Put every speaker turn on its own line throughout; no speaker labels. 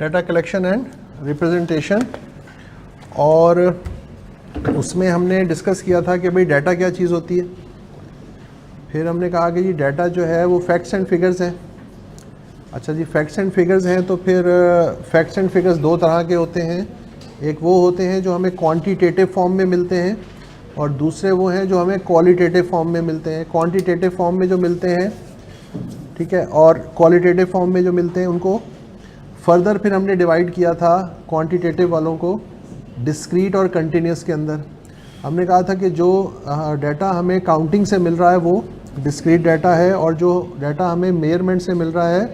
Data collection and representation. और उसमें हमने डिस्कस किया था कि भाई डाटा क्या चीज़ होती है। फिर हमने कहा कि जी डाटा जो है वो फैक्ट्स एंड फिगर्स हैं। अच्छा जी, फैक्ट्स एंड फिगर्स हैं तो फिर फैक्ट्स एंड फिगर्स दो तरह के होते हैं। एक वो होते हैं जो हमें क्वांटिटेटिव फॉर्म में मिलते हैं और दूसरे वो हैं जो हमें क्वालिटेटिव फॉर्म में मिलते हैं। क्वांटिटेटिव फॉर्म में जो मिलते हैं, ठीक है, और क्वालिटेटिव फॉर्म में जो मिलते हैं उनको फर्दर फिर हमने डिवाइड किया था क्वांटिटेटिव वालों को डिस्क्रीट और कंटिन्यूस के अंदर। हमने कहा था कि जो डाटा हमें काउंटिंग से मिल रहा है वो डिस्क्रीट डाटा है और जो डाटा हमें मेजरमेंट से मिल रहा है,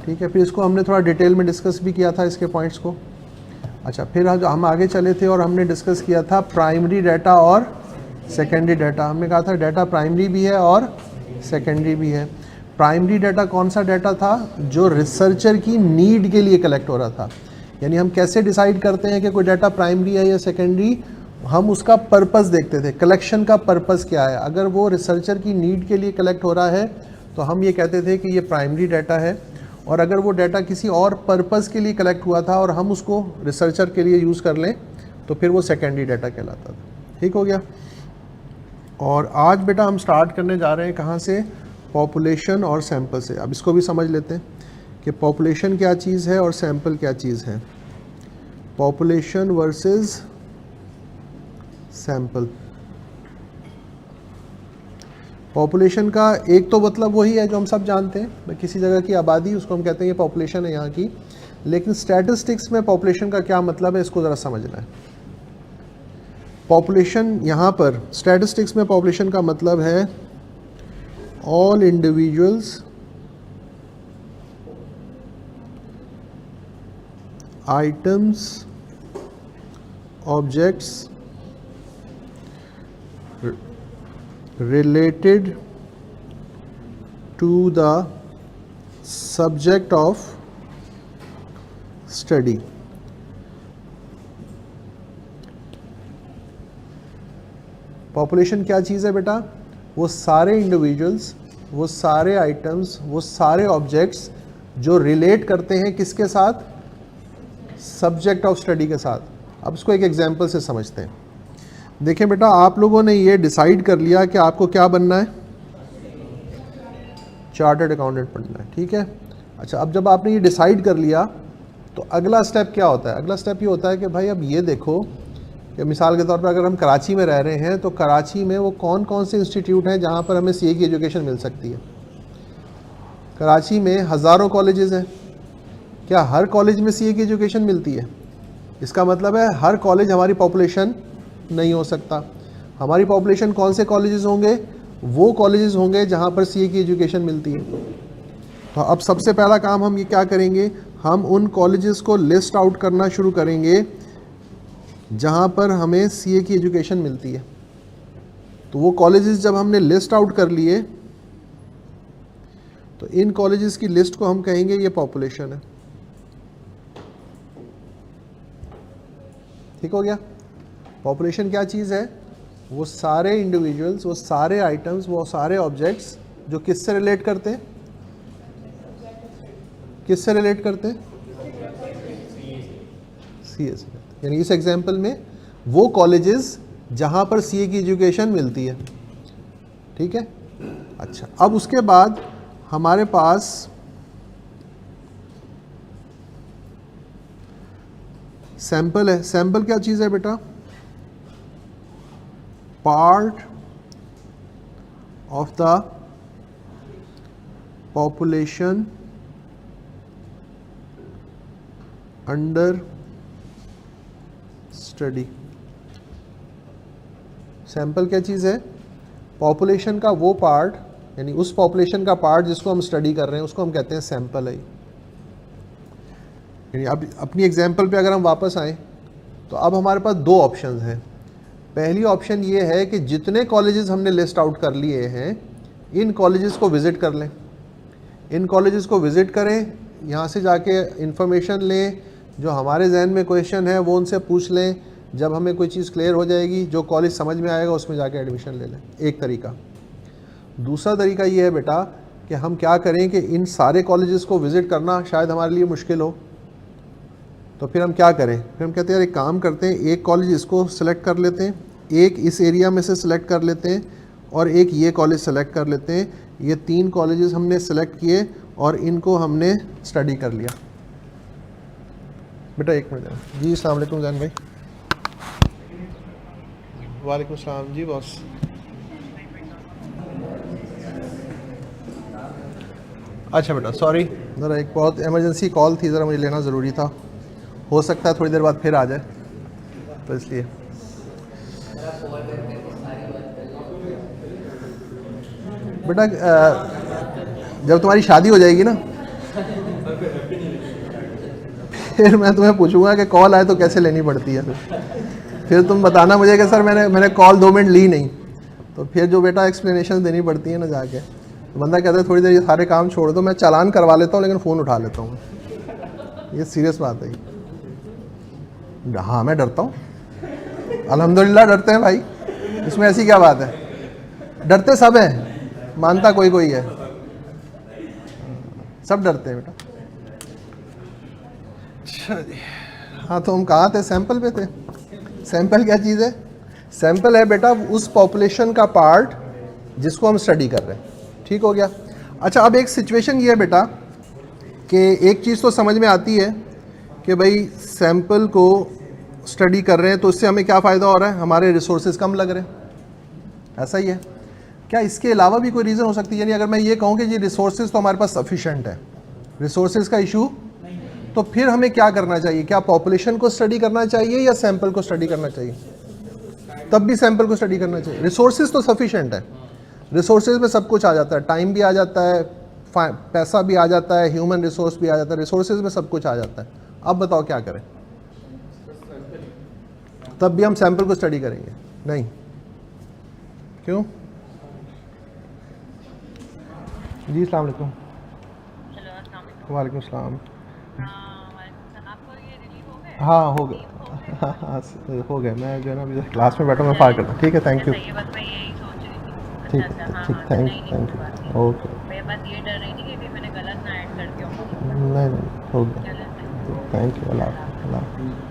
ठीक है, फिर इसको हमने थोड़ा डिटेल में डिस्कस भी किया था इसके पॉइंट्स को। अच्छा, फिर हम आगे चले थे और हमने डिस्कस किया था प्राइमरी डाटा और सेकेंडरी डाटा। हमने कहा था डाटा प्राइमरी भी है और सेकेंडरी भी है। प्राइमरी डाटा कौन सा डाटा था? जो रिसर्चर की नीड के लिए कलेक्ट हो रहा था। यानी हम कैसे डिसाइड करते हैं कि कोई डाटा प्राइमरी है या सेकेंडरी? हम उसका पर्पस देखते थे, कलेक्शन का पर्पस क्या है। अगर वो रिसर्चर की नीड के लिए कलेक्ट हो रहा है तो हम ये कहते थे कि ये प्राइमरी डाटा है, और अगर वो डाटा किसी और पर्पस के लिए कलेक्ट हुआ था और हम उसको रिसर्चर के लिए यूज़ कर लें तो फिर वो सेकेंडरी डाटा कहलाता था। ठीक हो गया। और आज बेटा हम स्टार्ट करने जा रहे हैं कहाँ से? पॉपुलेशन और सैंपल से। अब इसको भी समझ लेते हैं कि पॉपुलेशन क्या चीज़ है और सैंपल क्या चीज़ है। Population versus sample. पॉपुलेशन का एक तो मतलब वही है जो हम सब जानते हैं, किसी जगह की आबादी, उसको हम कहते हैं ये पॉपुलेशन है यहाँ की। लेकिन स्टैटिस्टिक्स में पॉपुलेशन का क्या मतलब है, इसको ज़रा समझना है। पॉपुलेशन यहाँ पर स्टैटिस्टिक्स में पॉपुलेशन का मतलब है all individuals items objects related to the subject of study। Population क्या चीज़ है बेटा? वो सारे इंडिविजुअल्स, वो सारे आइटम्स, वो सारे ऑब्जेक्ट्स जो रिलेट करते हैं किसके साथ? सब्जेक्ट ऑफ स्टडी के साथ। अब इसको एक एग्जांपल से समझते हैं। देखें बेटा, आप लोगों ने ये डिसाइड कर लिया कि आपको क्या बनना है? चार्टर्ड अकाउंटेंट बनना है, ठीक है। अच्छा, अब जब आपने ये डिसाइड कर लिया तो अगला स्टेप क्या होता है? अगला स्टेप ये होता है कि भाई अब ये देखो कि मिसाल के तौर पर अगर हम कराची में रह रहे हैं तो कराची में वो कौन कौन से इंस्टीट्यूट हैं जहाँ पर हमें सीए की एजुकेशन मिल सकती है। कराची में हज़ारों कॉलेजेस हैं। क्या हर कॉलेज में सीए की एजुकेशन मिलती है? इसका मतलब है हर कॉलेज हमारी पॉपुलेशन नहीं हो सकता। हमारी पॉपुलेशन कौन से कॉलेजेस होंगे? वो कॉलेजेस होंगे जहाँ पर सीए की एजुकेशन मिलती है। तो अब सबसे पहला काम हम ये क्या करेंगे? हम उन कॉलेजेस को लिस्ट आउट करना शुरू करेंगे जहाँ पर हमें सीए की एजुकेशन मिलती है। तो वो कॉलेजेस जब हमने लिस्ट आउट कर लिए तो इन कॉलेजेस की लिस्ट को हम कहेंगे ये पॉपुलेशन है। ठीक हो गया। पॉपुलेशन क्या चीज़ है? वो सारे इंडिविजुअल्स, वो सारे आइटम्स, वो सारे ऑब्जेक्ट्स जो किससे रिलेट करते हैं? किससे रिलेट करते हैं? सीए से। यानी इस एग्जांपल में वो कॉलेजेस जहां पर सीए की एजुकेशन मिलती है। ठीक है। अच्छा, अब उसके बाद हमारे पास सैंपल है। सैंपल क्या चीज़ है बेटा? Part of the population under study. Sample क्या चीज़ है? पॉपुलेशन का वो पार्ट, यानी उस पॉपुलेशन का पार्ट जिसको हम स्टडी कर रहे हैं उसको हम कहते हैं सैंपल है। यानी अब अपनी एग्जांपल पे अगर हम वापस आएँ तो अब हमारे पास दो ऑप्शंस हैं। पहली ऑप्शन ये है कि जितने कॉलेजेस हमने लिस्ट आउट कर लिए हैं इन कॉलेजेस को विज़िट कर लें। इन कॉलेजेस को विज़िट करें, यहाँ से जाके इन्फॉर्मेशन लें, जो हमारे जहन में क्वेश्चन है वो उनसे पूछ लें। जब हमें कोई चीज़ क्लियर हो जाएगी, जो कॉलेज समझ में आएगा उसमें जाके एडमिशन ले लें। एक तरीका। दूसरा तरीका ये है बेटा कि हम क्या करें कि इन सारे कॉलेजेस को विज़िट करना शायद हमारे लिए मुश्किल हो, तो फिर हम क्या करें, फिर हम कहते हैं यार एक काम करते हैं, एक कॉलेज इसको सेलेक्ट कर लेते हैं, एक इस एरिया में से सिलेक्ट कर लेते हैं, और एक ये कॉलेज सेलेक्ट कर लेते हैं। ये 3 कॉलेजेस हमने सेलेक्ट किए और इनको हमने स्टडी कर लिया। बेटा एक मिनट जी। अस्सलाम वालेकुम जैन भाई। वालेकुम सलाम जी बॉस। अच्छा बेटा सॉरी, ज़रा एक बहुत इमरजेंसी कॉल थी, ज़रा मुझे लेना ज़रूरी था। हो सकता है थोड़ी देर बाद फिर आ जाए, तो इसलिए। बेटा जब तुम्हारी शादी हो जाएगी ना, फिर मैं तुम्हें पूछूंगा कि कॉल आए तो कैसे लेनी पड़ती है। फिर तुम बताना मुझे कि सर मैंने कॉल 2 मिनट ली नहीं। तो फिर जो बेटा एक्सप्लेनेशन देनी पड़ती है ना जाके, तो बंदा कहता है थोड़ी देर ये सारे काम छोड़ दो, मैं चालान करवा लेता हूँ लेकिन फ़ोन उठा लेता हूँ। ये सीरियस बात है। हाँ मैं डरता हूँ, अल्हम्दुलिल्लाह डरते हैं भाई, इसमें ऐसी क्या बात है। डरते सब हैं, मानता कोई कोई है, सब डरते हैं बेटा। अच्छा जी, हाँ तो हम कहाँ थे, सैंपल पे थे। सैंपल क्या चीज़ है? सैंपल है बेटा उस पॉपुलेशन का पार्ट जिसको हम स्टडी कर रहे हैं। ठीक हो गया। अच्छा अब एक सिचुएशन ये है बेटा कि एक चीज़ तो समझ में आती है कि भाई सैंपल को स्टडी कर रहे हैं तो इससे हमें क्या फ़ायदा हो रहा है, हमारे रिसोर्सेज कम लग रहे हैं। ऐसा ही है क्या? इसके अलावा भी कोई रीज़न हो सकती है? यानी अगर मैं ये कहूँ कि जी रिसोर्सेज तो हमारे पास सफिशेंट है, रिसोर्सेज का इशू, तो फिर हमें क्या करना चाहिए? क्या पॉपुलेशन को स्टडी करना चाहिए या सैंपल को स्टडी करना चाहिए? तब भी सैंपल को स्टडी करना चाहिए। रिसोर्सेज तो सफिशेंट है, रिसोर्सेज में सब कुछ आ जाता है, टाइम भी आ जाता है, पैसा भी आ जाता है, ह्यूमन रिसोर्स भी आ जाता है, रिसोर्सेज में सब कुछ आ जाता है। अब बताओ क्या करें? तब भी हम सैंपल को स्टडी करेंगे? नहीं, क्यों जी? अस्सलाम वालेकुम। वालेकुम सलाम। हाँ हो गया, हाँ हाँ हो गया। मैं जो है ना अभी क्लास में बैठा, मैं फार करता हूँ। ठीक है, थैंक यू। ठीक ठीक, थैंक यू, ओके। नहीं नहीं हो गया, थैंक यू, अल्लाह हाफ़िज़।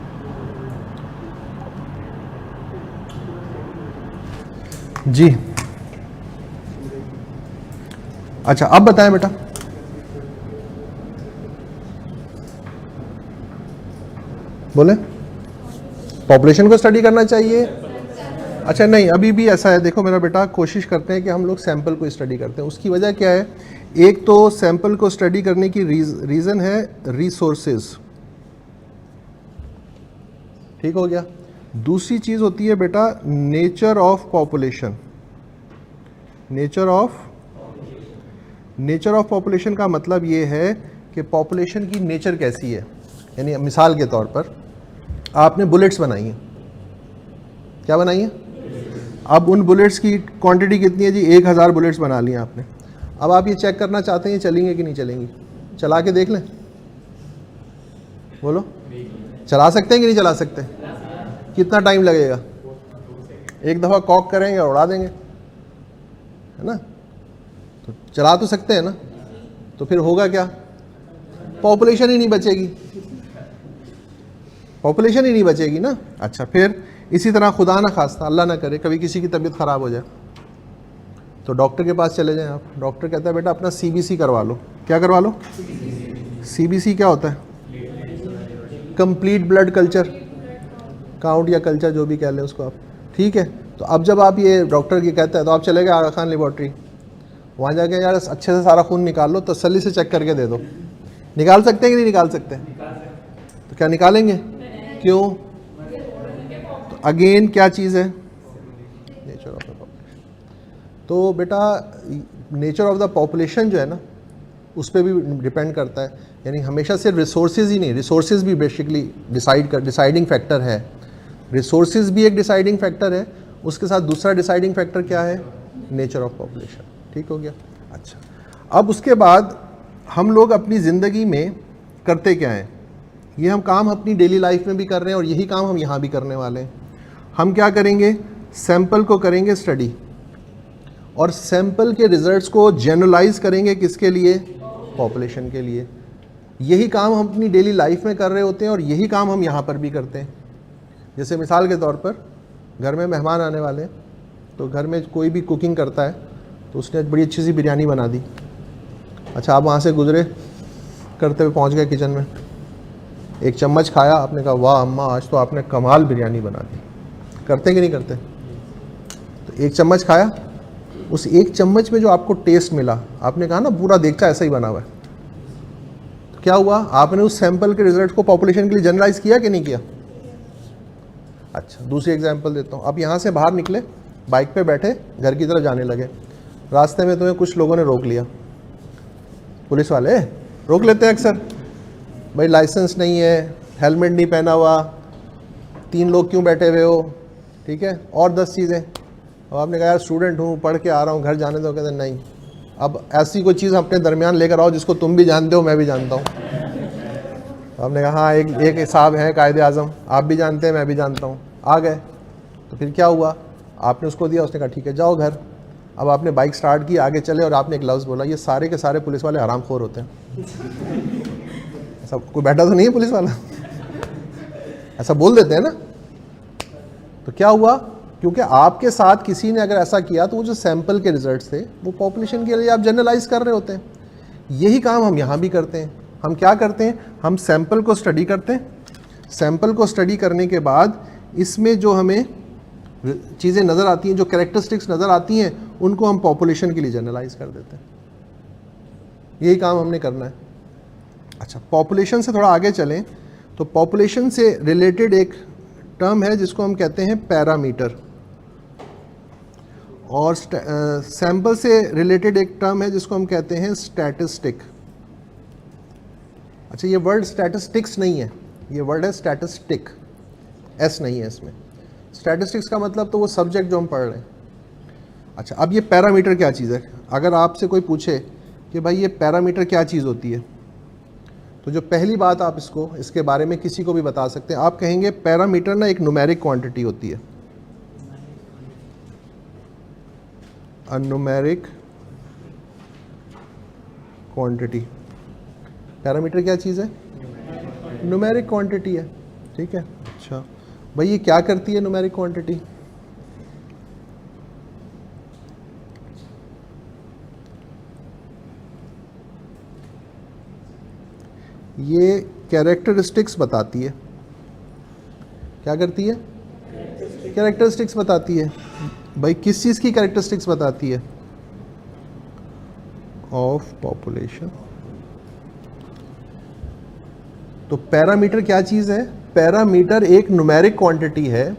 जी अच्छा अब बताएं बेटा, बोले पॉपुलेशन को स्टडी करना चाहिए? अच्छा नहीं, अभी भी ऐसा है, देखो मेरा बेटा, कोशिश करते हैं कि हम लोग सैंपल को स्टडी करते हैं। उसकी वजह क्या है? एक तो सैंपल को स्टडी करने की रीज़न है रिसोर्सेज। ठीक हो गया। दूसरी चीज़ होती है बेटा nature of population. Nature of population का मतलब ये है कि पॉपुलेशन की नेचर कैसी है। यानी मिसाल के तौर पर आपने बुलेट्स बनाई हैं, क्या बनाई हैं? अब उन बुलेट्स की क्वांटिटी कितनी है जी? 1000 बुलेट्स बना ली आपने। अब आप ये चेक करना चाहते हैं ये चलेंगे कि नहीं चलेंगी? चला के देख लें, बोलो चला सकते हैं कि नहीं चला सकते? कितना टाइम लगेगा? एक दफ़ा कॉक करेंगे और उड़ा देंगे, है ना? तो चला तो सकते हैं ना? तो फिर होगा क्या? पॉपुलेशन ही नहीं बचेगी, पॉपुलेशन ही नहीं बचेगी ना। अच्छा फिर इसी तरह खुदा ना खास्ता, अल्लाह ना करे, कभी किसी की तबीयत ख़राब हो जाए तो डॉक्टर के पास चले जाएं आप। डॉक्टर कहता है बेटा अपना CBC करवा लो। क्या करवा लो? CBC क्या होता है? कंप्लीट ब्लड कल्चर काउंट या कल्चर जो भी कह लें उसको आप। ठीक है, तो अब जब आप ये डॉक्टर की कहते हैं तो आप चले गए आगा खान लेबॉर्ट्री, वहाँ जाके यार अच्छे से सारा खून निकाल लो, तसल्ली से चेक करके दे दो। निकाल सकते हैं कि नहीं निकाल सकते? तो क्या निकालेंगे? क्यों? तो अगेन क्या चीज़ है? Nature of the population. तो बेटा नेचर ऑफ द पॉपुलेशन जो है ना उस पर भी डिपेंड करता है। यानी हमेशा सिर्फ रिसोर्सेज ही नहीं, रिसोर्सेज भी बेसिकली डिसाइडिंग फैक्टर है। रिसोर्सेज भी एक डिसाइडिंग फैक्टर है, उसके साथ दूसरा डिसाइडिंग फैक्टर क्या है? Nature of population. ठीक हो गया। अच्छा अब उसके बाद हम लोग अपनी ज़िंदगी में करते क्या हैं? ये हम काम अपनी डेली लाइफ में भी कर रहे हैं और यही काम हम यहाँ भी करने वाले हैं। हम क्या करेंगे? सैंपल को करेंगे स्टडी और सैंपल के रिजल्ट्स को जनरलाइज करेंगे किसके लिए? पॉपुलेशन के लिए। यही काम हम अपनी डेली लाइफ में कर रहे होते हैं और यही काम हम यहाँ पर भी करते हैं। जैसे मिसाल के तौर पर घर में मेहमान आने वाले हैं, तो घर में कोई भी कुकिंग करता है तो उसने बड़ी अच्छी सी बिरयानी बना दी। अच्छा, आप वहाँ से गुजरे करते हुए पहुँच गए किचन में, एक चम्मच खाया, आपने कहा वाह अम्मा आज तो आपने कमाल बिरयानी बना दी। करते कि नहीं करते? तो एक चम्मच खाया, उस एक चम्मच में जो आपको टेस्ट मिला, आपने कहा ना पूरा देखा ऐसा ही बना हुआ है, तो क्या हुआ? आपने उस सैंपल के रिजल्ट को पॉपुलेशन के लिए जनरलाइज किया कि नहीं किया? अच्छा, दूसरी एग्जांपल देता हूँ। आप यहाँ से बाहर निकले, बाइक पे बैठे, घर की तरफ जाने लगे, रास्ते में तुम्हें कुछ लोगों ने रोक लिया। पुलिस वाले रोक लेते हैं अक्सर, भाई लाइसेंस नहीं है, हेलमेट नहीं पहना हुआ, 3 लोग क्यों बैठे हुए हो, ठीक है, और 10 चीज़ें। और आपने कहा यार स्टूडेंट हूँ, पढ़ के आ रहा हूँ, घर जाने दो। कहते नहीं, अब ऐसी कोई चीज़ अपने दरमियान लेकर आओ जिसको तुम भी जानते हो, मैं भी जानता हूँ। आपने कहा हाँ, एक हिसाब है कायदे आज़म, आप भी जानते हैं, मैं भी जानता हूँ। आ गए, तो फिर क्या हुआ? आपने उसको दिया, उसने कहा ठीक है जाओ घर। अब आपने बाइक स्टार्ट की, आगे चले, और आपने एक लफ्ज़ बोला, ये सारे के सारे पुलिस वाले हरामखोर होते हैं। ऐसा कोई बैठा तो नहीं है पुलिस वाला? ऐसा बोल देते हैं ना। तो क्या हुआ? क्योंकि आपके साथ किसी ने अगर ऐसा किया तो वो जो सैंपल के रिजल्ट्स थे वो पॉपुलेशन के लिए आप जनरलाइज कर रहे होते हैं। यही काम हम यहाँ भी करते हैं। हम क्या करते हैं? हम सैंपल को स्टडी करते हैं। सैंपल को स्टडी करने के बाद इसमें जो हमें चीज़ें नज़र आती हैं, जो कैरेक्टरिस्टिक्स नज़र आती हैं, उनको हम पॉपुलेशन के लिए जनरलाइज कर देते हैं। यही काम हमने करना है। अच्छा, पॉपुलेशन से थोड़ा आगे चलें तो पॉपुलेशन से रिलेटेड एक टर्म है जिसको हम कहते हैं पैरामीटर, और सैंपल से रिलेटेड एक टर्म है जिसको हम कहते हैं स्टैटिस्टिक। अच्छा, ये वर्ड स्टैटिस्टिक्स नहीं है, ये वर्ड है स्टैटिस्टिक, एस नहीं है इसमें। स्टैटिस्टिक्स का मतलब तो वो सब्जेक्ट जो हम पढ़ रहे हैं। अच्छा, अब ये पैरामीटर क्या चीज़ है? अगर आपसे कोई पूछे कि भाई ये पैरामीटर क्या चीज़ होती है, तो जो पहली बात आप इसके बारे में किसी को भी बता सकते हैं, आप कहेंगे पैरामीटर ना एक न्यूमेरिक क्वांटिटी होती है। अ न्यूमेरिक क्वांटिटी। पैरामीटर क्या चीज़ है? न्यूमेरिक क्वांटिटी है, ठीक है। अच्छा भाई, ये क्या करती है न्यूमेरिक क्वांटिटी? ये कैरेक्टरिस्टिक्स बताती है। क्या करती है? कैरेक्टरिस्टिक्स बताती है। भाई किस चीज़ की कैरेक्टरिस्टिक्स बताती है? Of population. तो पैरामीटर क्या चीज़ है? पैरामीटर एक न्यूमेरिक क्वांटिटी है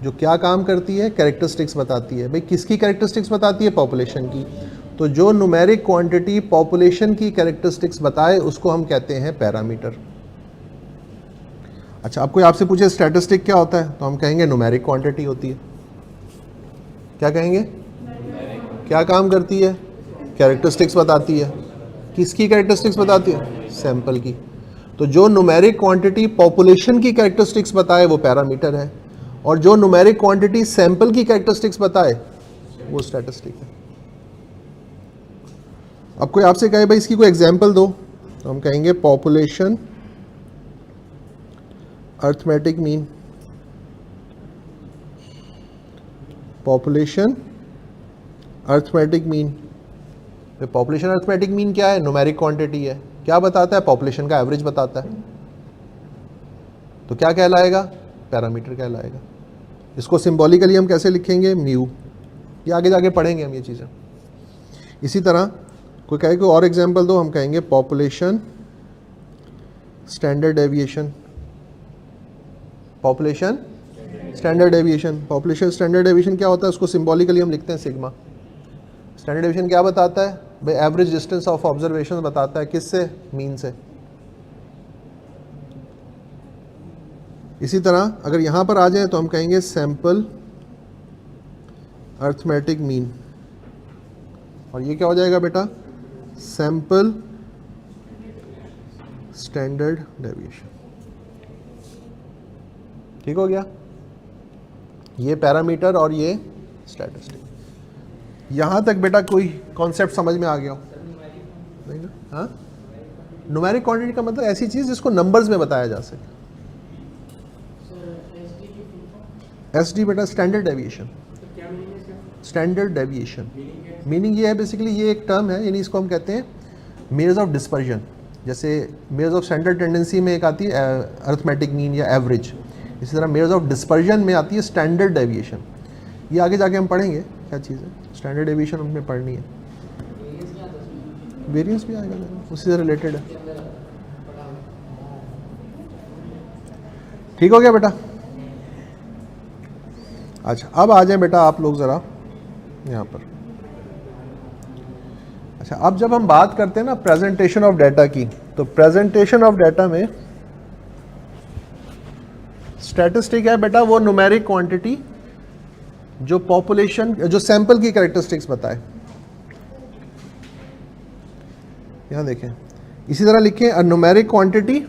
जो क्या काम करती है? कैरेक्टरिस्टिक्स बताती है। भाई किसकी कैरेक्टरिस्टिक्स बताती है? पॉपुलेशन की। तो जो न्यूमेरिक क्वांटिटी पॉपुलेशन की कैरेक्टरिस्टिक्स बताए उसको हम कहते हैं पैरामीटर। अच्छा, अब कोई आपसे पूछे स्टैटिस्टिक क्या होता है, तो हम कहेंगे न्यूमेरिक क्वांटिटी होती है। क्या कहेंगे? क्या काम करती है? कैरेक्टरिस्टिक्स बताती है। किसकी कैरेक्टरिस्टिक्स बताती है? सैंपल की। तो जो न्यूमेरिक क्वांटिटी पॉपुलेशन की कैरेक्टरिस्टिक्स बताए वो पैरामीटर है, और जो न्यूमेरिक क्वांटिटी सैंपल की कैरेक्टरिस्टिक्स बताए वो स्टैटिस्टिक है। अब कोई आपसे कहे भाई इसकी कोई एग्जांपल दो, तो हम कहेंगे population arithmetic mean. Population arithmetic mean. Population arithmetic mean क्या है? न्यूमेरिक क्वांटिटी है। क्या बताता है? पॉपुलेशन का एवरेज बताता है। तो क्या कहलाएगा? पैरामीटर कहलाएगा। इसको सिंबॉलिकली हम कैसे लिखेंगे? म्यू। ये आगे जाके पढ़ेंगे हम ये चीज़ें। इसी तरह कोई कहे कोई और एग्जांपल दो, हम कहेंगे population standard deviation. Population standard deviation. Population standard deviation क्या होता है? उसको सिंबॉलिकली हम लिखते हैं सिग्मा। स्टैंडर्ड डेविएशन क्या बताता है? भाई एवरेज डिस्टेंस ऑफ ऑब्जर्वेशन बताता है। किससे? मीन से। इसी तरह अगर यहां पर आ जाए तो हम कहेंगे सैंपल अर्थमेटिक मीन, और ये क्या हो जाएगा बेटा? Sample standard deviation. ठीक हो गया? ये पैरामीटर और ये स्टैटिस्टिक। यहां तक बेटा कोई कॉन्सेप्ट समझ में आ गया हो? नहीं ना? हाँ, न्यूमेरिक क्वांटिटी का मतलब ऐसी चीज जिसको नंबर्स में बताया जा सके। एसडी बेटा standard deviation. Standard deviation meaning ये है बेसिकली, ये एक टर्म है, यानी इसको हम कहते हैं मेजर्स ऑफ डिस्पर्जन। जैसे मेजर्स ऑफ स्टैंडर्ड टेंडेंसी में एक आती है अरिथमेटिक मीन या एवरेज, इसी तरह मेजर्स ऑफ डिस्पर्जन में आती है स्टैंडर्ड डेविएशन। ये आगे जाके हम पढ़ेंगे क्या चीज़ है, स्टैंडर्ड डेविएशन हमें पढ़नी है। वेरिएंस भी आएगा, उसी से रिलेटेड है। ठीक हो गया बेटा। अच्छा अब आ जाए बेटा आप लोग ज़रा यहाँ पर। अच्छा अब जब हम बात करते हैं ना प्रेजेंटेशन ऑफ डाटा की, तो प्रेजेंटेशन ऑफ डाटा में स्टैटिस्टिक है बेटा वो न्यूमेरिक क्वांटिटी जो पॉपुलेशन जो सैंपल की कैरेक्टरिस्टिक्स बताए। यहां देखें, इसी तरह लिखें a numeric quantity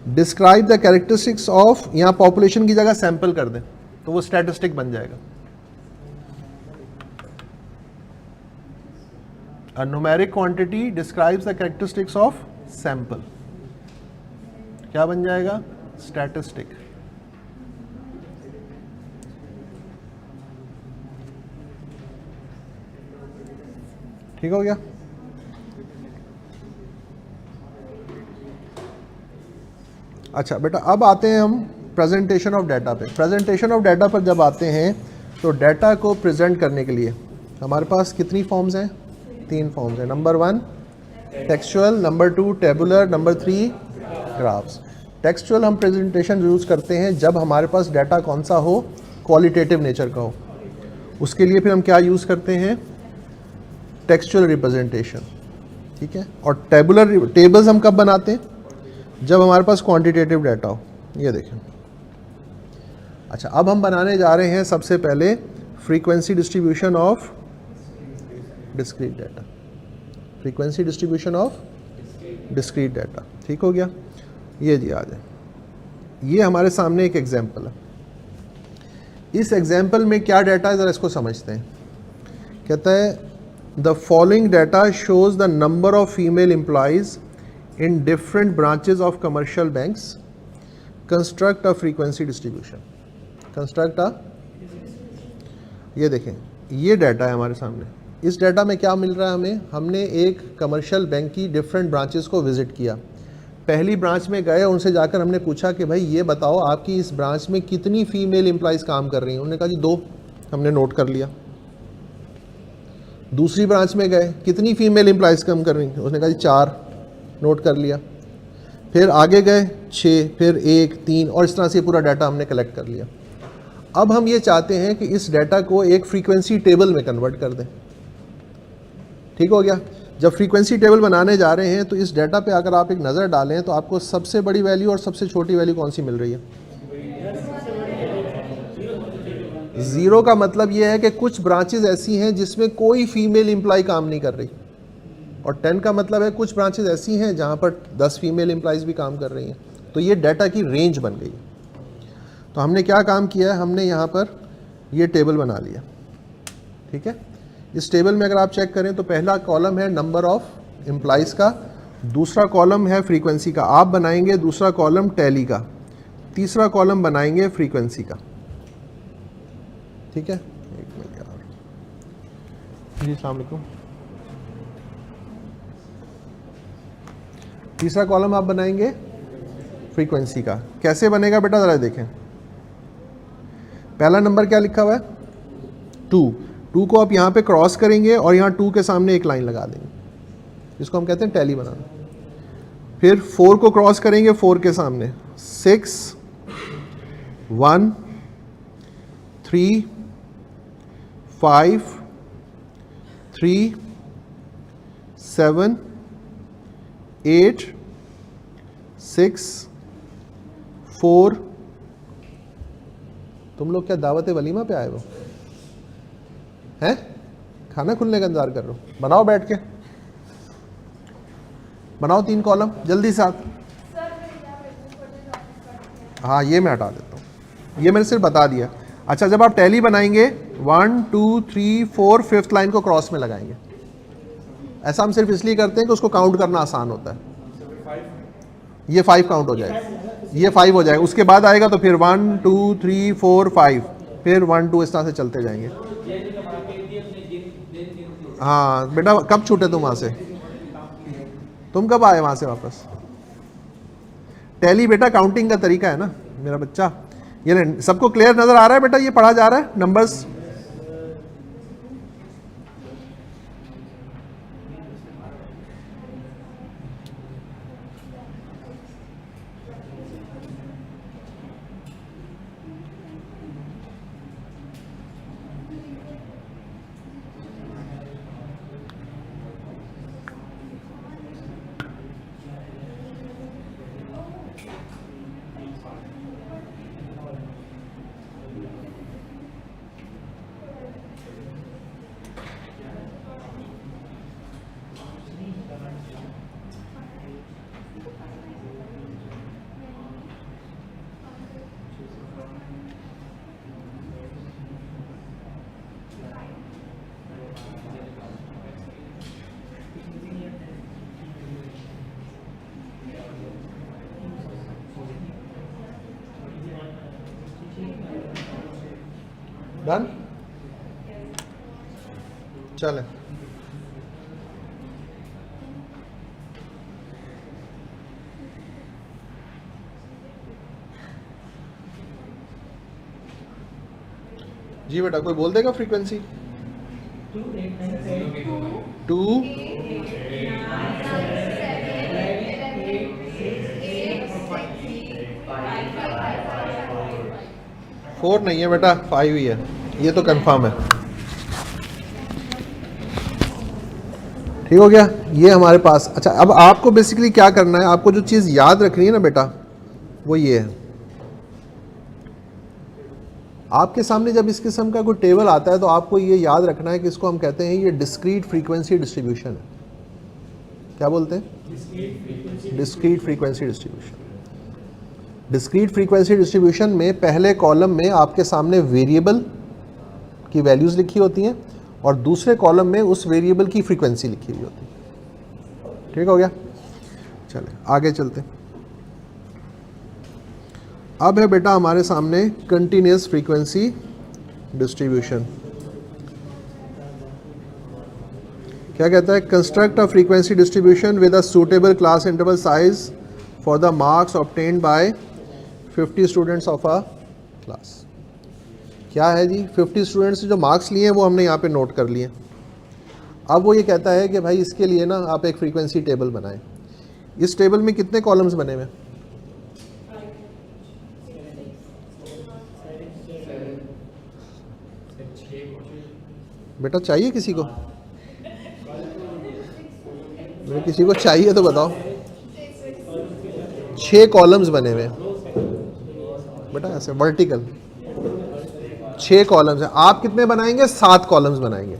describe the characteristics of, यहां पॉपुलेशन की जगह सैंपल कर दें तो वो स्टैटिस्टिक बन जाएगा। A numeric quantity describes the characteristics of sample, क्या बन जाएगा? Statistic। ठीक हो गया। अच्छा बेटा अब आते हैं हम प्रेजेंटेशन ऑफ डाटा पे। प्रेजेंटेशन ऑफ डाटा पर जब आते हैं तो डाटा को प्रेजेंट करने के लिए हमारे पास कितनी फॉर्म्स हैं? 3 फॉर्म्स हैं। Number 1 textual, number 2 tabular, number 3 graphs. Textual हम प्रेजेंटेशन यूज़ करते हैं जब हमारे पास डाटा कौन सा हो, क्वालिटेटिव नेचर का हो। उसके लिए फिर हम क्या यूज़ करते हैं? Textual representation. ठीक है। और टेबुलर टेबल्स हम कब बनाते हैं? जब हमारे पास क्वांटिटेटिव डाटा हो। ये देखें। अच्छा अब हम बनाने जा रहे हैं सबसे पहले frequency distribution of discrete data. Frequency distribution of discrete data. ठीक हो गया। ये जी आ जाए, ये हमारे सामने एक एग्जांपल है। इस एग्जांपल में क्या डाटा है ज़रा इसको समझते हैं। कहता है the following data shows the number of female employees in different branches of commercial banks, construct a frequency distribution. Construct a, ये देखें ये डाटा है हमारे सामने। इस डाटा में क्या मिल रहा है हमें? हमने एक कमर्शियल बैंक की डिफरेंट ब्रांचेस को विजिट किया। पहली ब्रांच में गए, उनसे जाकर हमने पूछा कि भाई ये बताओ आपकी इस ब्रांच में कितनी फीमेल एम्प्लॉइज़ काम कर रही हैं। उन्होंने कहा जी 2, हमने नोट कर लिया। दूसरी ब्रांच में गए, कितनी फीमेल एम्प्लॉइज़ काम कर रही हैं? उसने कहा जी 4, नोट कर लिया। फिर आगे गए 6, फिर 1, 3 और इस तरह से पूरा डाटा हमने कलेक्ट कर लिया। अब हम ये चाहते हैं कि इस डाटा को एक फ्रीक्वेंसी टेबल में कन्वर्ट कर दें। ठीक हो गया। जब फ्रीक्वेंसी टेबल बनाने जा रहे हैं तो इस डाटा पे अगर आप एक नज़र डालें तो आपको सबसे बड़ी वैल्यू और सबसे छोटी वैल्यू कौन सी मिल रही है? 0 का मतलब ये है कि कुछ ब्रांचेज ऐसी हैं जिसमें कोई फीमेल एम्प्लॉय काम नहीं कर रही, और 10 का मतलब है कुछ ब्रांचेज ऐसी हैं जहाँ पर 10 फीमेल एम्प्लॉयज़ भी काम कर रही हैं। तो ये डाटा की रेंज बन गई। तो हमने क्या काम किया है, हमने यहाँ पर ये टेबल बना लिया। ठीक है। इस टेबल में अगर आप चेक करें तो पहला कॉलम है नंबर ऑफ एम्प्लॉइज़ का, दूसरा कॉलम है फ्रीक्वेंसी का आप बनाएंगे, दूसरा कॉलम टैली का, तीसरा कॉलम बनाएंगे फ्रीक्वेंसी का। ठीक है। एक मिनट यार जी, अस्सलाम वालेकुम। तीसरा कॉलम आप बनाएंगे फ्रीक्वेंसी का। कैसे बनेगा बेटा ज़रा देखें। पहला नंबर क्या लिखा हुआ है? 2 को आप यहाँ पे क्रॉस करेंगे और यहाँ 2 के सामने एक लाइन लगा देंगे, इसको हम कहते हैं टैली बनाना। फिर 4 को क्रॉस करेंगे 4 के सामने, 6, 1, 3, 5, 3, 7, 8, 6, 4। तुम लोग क्या दावत वलीमा पे आए हो हैं? खाना खुलने का इंतजार कर रहे हो? बनाओ बैठ के, बनाओ 3 कॉलम जल्दी साथ। हाँ ये मैं हटा देता हूँ, ये मैंने सिर्फ बता दिया। अच्छा जब आप टैली बनाएंगे 1, 2, 3, 4 5th लाइन को क्रॉस में लगाएंगे। ऐसा हम सिर्फ इसलिए करते हैं कि उसको काउंट करना आसान होता है। ये 5 काउंट हो जाएगा, ये 5 हो जाएगा, उसके बाद आएगा तो फिर 1 2 3 4 5, फिर 1 2 इस तरह से चलते जाएंगे। हाँ बेटा, कब छूटे तुम वहाँ से? तुम कब आए वहाँ से वापस? टैली बेटा काउंटिंग का तरीका है ना मेरा बच्चा। ये सबको क्लियर नजर आ रहा है बेटा? ये पढ़ा जा रहा है नंबर्स? डन? चले जी बेटा, कोई बोल देगा फ्रीक्वेंसी? 2 4 नहीं है बेटा, 5 ही है, ये तो कंफर्म है। ठीक हो गया ये हमारे पास। अच्छा, अब आपको बेसिकली क्या करना है, आपको जो चीज़ याद रखनी है ना बेटा, वो ये है। आपके सामने जब इस किस्म का कोई टेबल आता है तो आपको ये याद रखना है कि इसको हम कहते हैं ये डिस्क्रीट फ्रीक्वेंसी डिस्ट्रीब्यूशन है। क्या बोलते हैं? Discrete frequency distribution. Discrete frequency distribution में पहले कॉलम में आपके सामने वेरिएबल की वैल्यूज़ लिखी होती हैं और दूसरे कॉलम में उस वेरिएबल की फ्रीक्वेंसी लिखी हुई होती है। ठीक हो गया? चलें आगे चलते हैं। अब है बेटा हमारे सामने कंटिन्यूअस फ्रीक्वेंसी डिस्ट्रीब्यूशन। क्या कहता है? Construct a frequency distribution with a suitable class interval size for the marks obtained by 50 students of a class. क्या है जी? 50 स्टूडेंट्स जो मार्क्स लिए हैं वो हमने यहाँ पे नोट कर लिए। अब वो ये कहता है कि भाई इसके लिए ना आप एक फ्रीक्वेंसी टेबल बनाएं। इस टेबल में कितने कॉलम्स बने हुए? बेटा चाहिए किसी को? किसी को चाहिए तो बताओ। 6 कॉलम्स बने हुए बेटा, ऐसे वर्टिकल 6 कॉलम्स हैं। आप कितने बनाएंगे? 7 कॉलम्स बनाएंगे।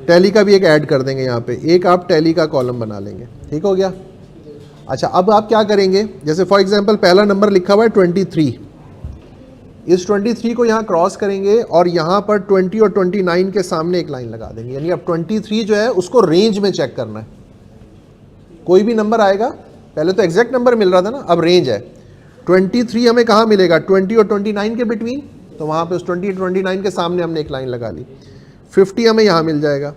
टैली का भी एक ऐड कर देंगे यहाँ पे, एक आप टैली का कॉलम बना लेंगे। ठीक हो गया? अच्छा, अब आप क्या करेंगे? जैसे फॉर एग्जांपल पहला नंबर लिखा हुआ है 23, इस 23 को यहाँ क्रॉस करेंगे और यहाँ पर 20 और 29 के सामने एक लाइन लगा देंगे। यानी अब 23 जो है उसको रेंज में चेक करना है। कोई भी नंबर आएगा, पहले तो एग्जैक्ट नंबर मिल रहा था ना, अब रेंज है। 23 हमें कहाँ मिलेगा? 20 और 29 के बिटवीन, तो वहाँ पे उस 20 और 29 के सामने हमने एक लाइन लगा ली। 50 हमें यहाँ मिल जाएगा,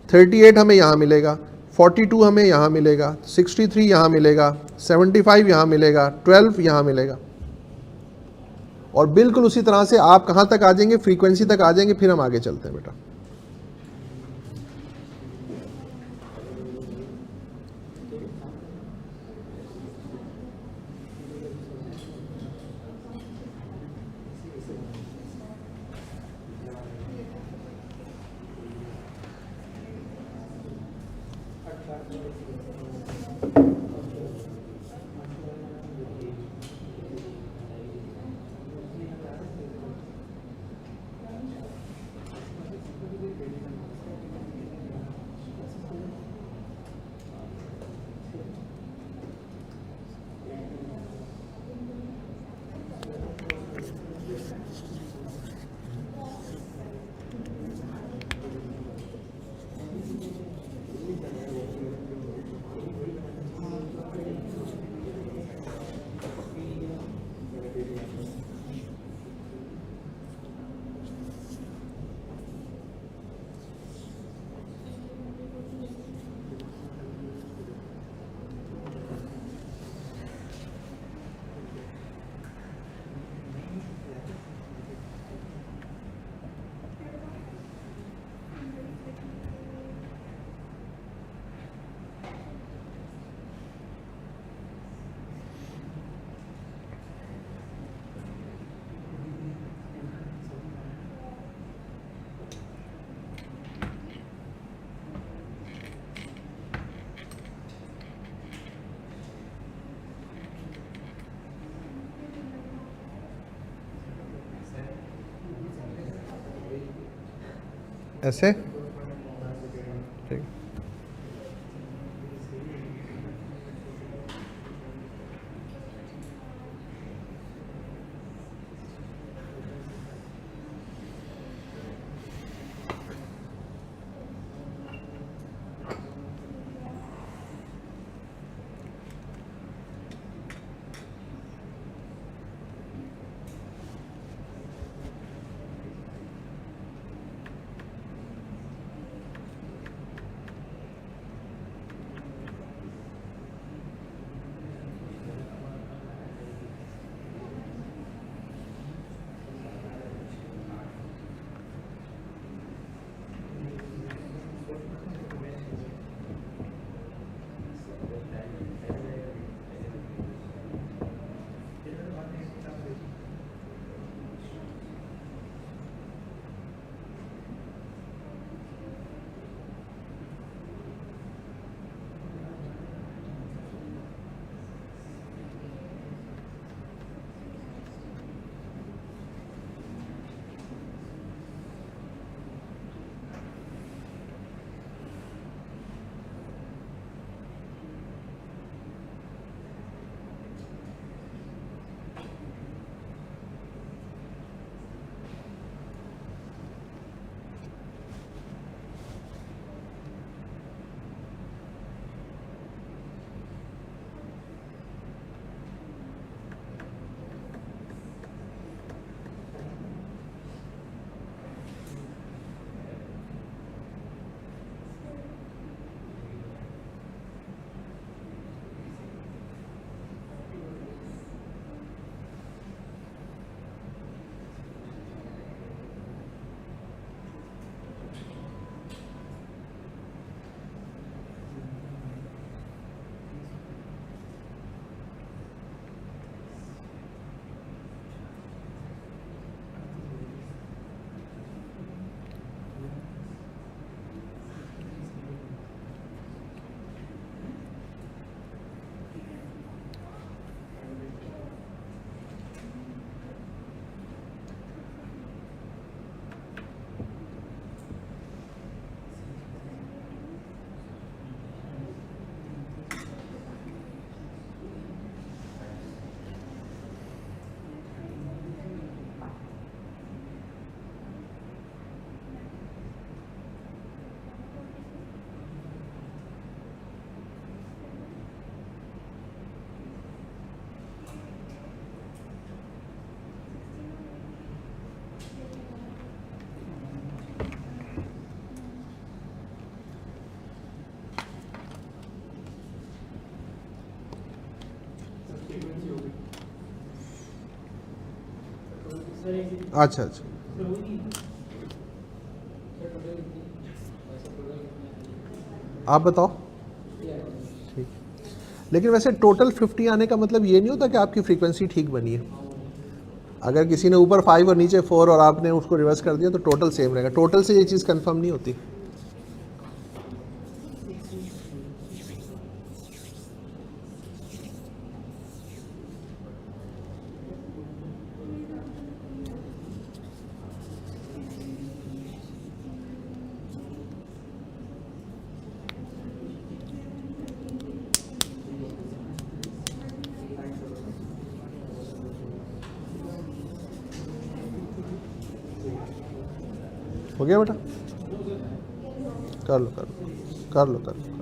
38 हमें यहाँ मिलेगा, 42 हमें यहाँ मिलेगा, 63 यहाँ मिलेगा, 75 यहाँ मिलेगा, 12 यहाँ मिलेगा। और बिल्कुल उसी तरह से आप कहाँ तक आ जाएंगे? फ्रीक्वेंसी तक आ जाएंगे। फिर हम आगे चलते हैं बेटा। ऐसे, ठीक। अच्छा अच्छा, आप बताओ। ठीक, लेकिन वैसे टोटल 50 आने का मतलब ये नहीं होता कि आपकी फ्रीक्वेंसी ठीक बनी है। अगर किसी ने ऊपर 5 और नीचे 4 और आपने उसको रिवर्स कर दिया तो टोटल सेम रहेगा। टोटल से ये चीज़ कंफर्म नहीं होती। हो गया बेटा, कर लो कर लो कर लो कर लो।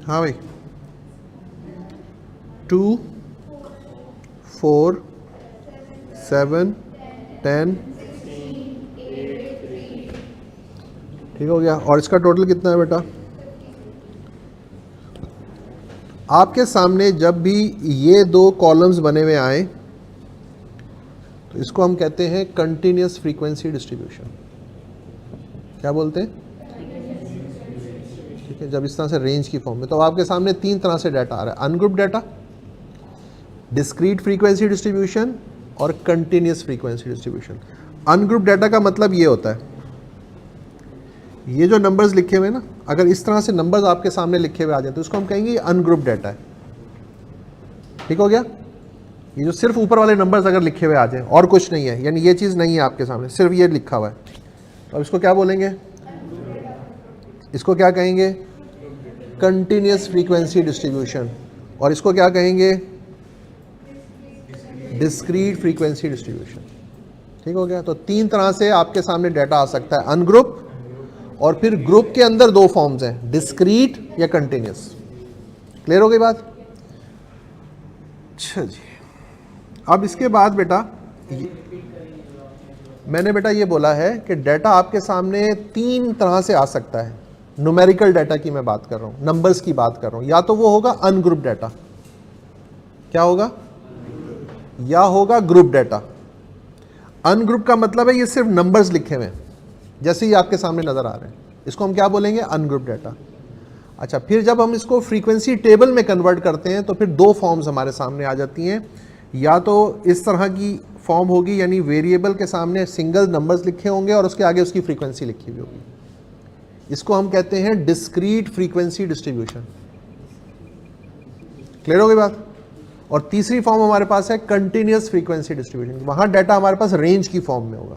हाँ भाई, 2 4 7 10, ठीक हो गया। और इसका टोटल कितना है बेटा? आपके सामने जब भी ये दो कॉलम्स बने हुए आए तो इसको हम कहते हैं कंटिन्यूस फ्रीक्वेंसी डिस्ट्रीब्यूशन। क्या बोलते हैं, ठीक है, जब इस तरह से रेंज की फॉर्म में। तो आपके सामने 3 तरह से डाटा आ रहा है, ungroup data, discrete frequency distribution और continuous frequency distribution. Ungroup data का मतलब ये होता है, ये जो नंबर्स लिखे हुए हैं ना, अगर इस तरह से नंबर्स आपके सामने लिखे हुए आ जाए तो इसको हम कहेंगे ये अनग्रुप डाटा है। ठीक हो गया, ये जो सिर्फ ऊपर वाले नंबर्स अगर लिखे हुए आ जाए और कुछ नहीं है, यानी ये चीज़ नहीं है आपके सामने, सिर्फ ये लिखा हुआ है, तो अब इसको क्या बोलेंगे, इसको क्या कहेंगे, कंटिन्यूस फ्रीक्वेंसी डिस्ट्रीब्यूशन, और इसको क्या कहेंगे, डिस्क्रीट फ्रीक्वेंसी डिस्ट्रीब्यूशन। ठीक हो गया। तो 3 तरह से आपके सामने डाटा आ सकता है, अनग्रुप, और फिर ग्रुप के अंदर 2 फॉर्म्स हैं, डिस्क्रीट या कंटिन्यूस। क्लियर हो गई बात? अच्छा जी, अब इसके बाद बेटा मैंने बेटा ये बोला है कि डाटा आपके सामने 3 तरह से आ सकता है। न्यूमेरिकल डाटा की मैं बात कर रहा हूँ, नंबर्स की बात कर रहा हूँ। या तो वो होगा अनग्रुप डाटा, क्या होगा, या होगा ग्रुप डाटा। अनग्रुप का मतलब है ये सिर्फ नंबर्स लिखे हुए हैं, जैसे ही आपके सामने नजर आ रहे हैं, इसको हम क्या बोलेंगे, अनग्रुप डाटा। अच्छा, फिर जब हम इसको फ्रीक्वेंसी टेबल में कन्वर्ट करते हैं तो फिर 2 फॉर्म्स हमारे सामने आ जाती हैं। या तो इस तरह की फॉर्म होगी, यानी वेरिएबल के सामने सिंगल नंबर्स लिखे होंगे और उसके आगे उसकी फ्रीक्वेंसी लिखी हुई होगी, इसको हम कहते हैं डिस्क्रीट फ्रीक्वेंसी डिस्ट्रीब्यूशन। क्लियर हो गई बात? और तीसरी फॉर्म हमारे पास है कंटिन्यूस फ्रीक्वेंसी डिस्ट्रीब्यूशन, वहां डाटा हमारे पास रेंज की फॉर्म में होगा।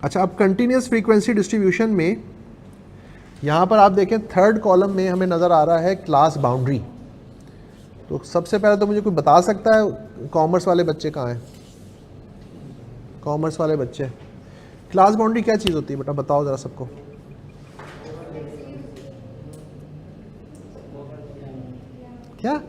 अच्छा, अब कंटिन्यूस फ्रीक्वेंसी डिस्ट्रीब्यूशन में यहाँ पर आप देखें 3rd कॉलम में हमें नज़र आ रहा है क्लास बाउंड्री। तो सबसे पहले तो मुझे कोई बता सकता है कॉमर्स वाले बच्चे कहाँ हैं? कॉमर्स वाले बच्चे, क्लास बाउंड्री क्या चीज़ होती है बेटा, बताओ ज़रा सबको। क्या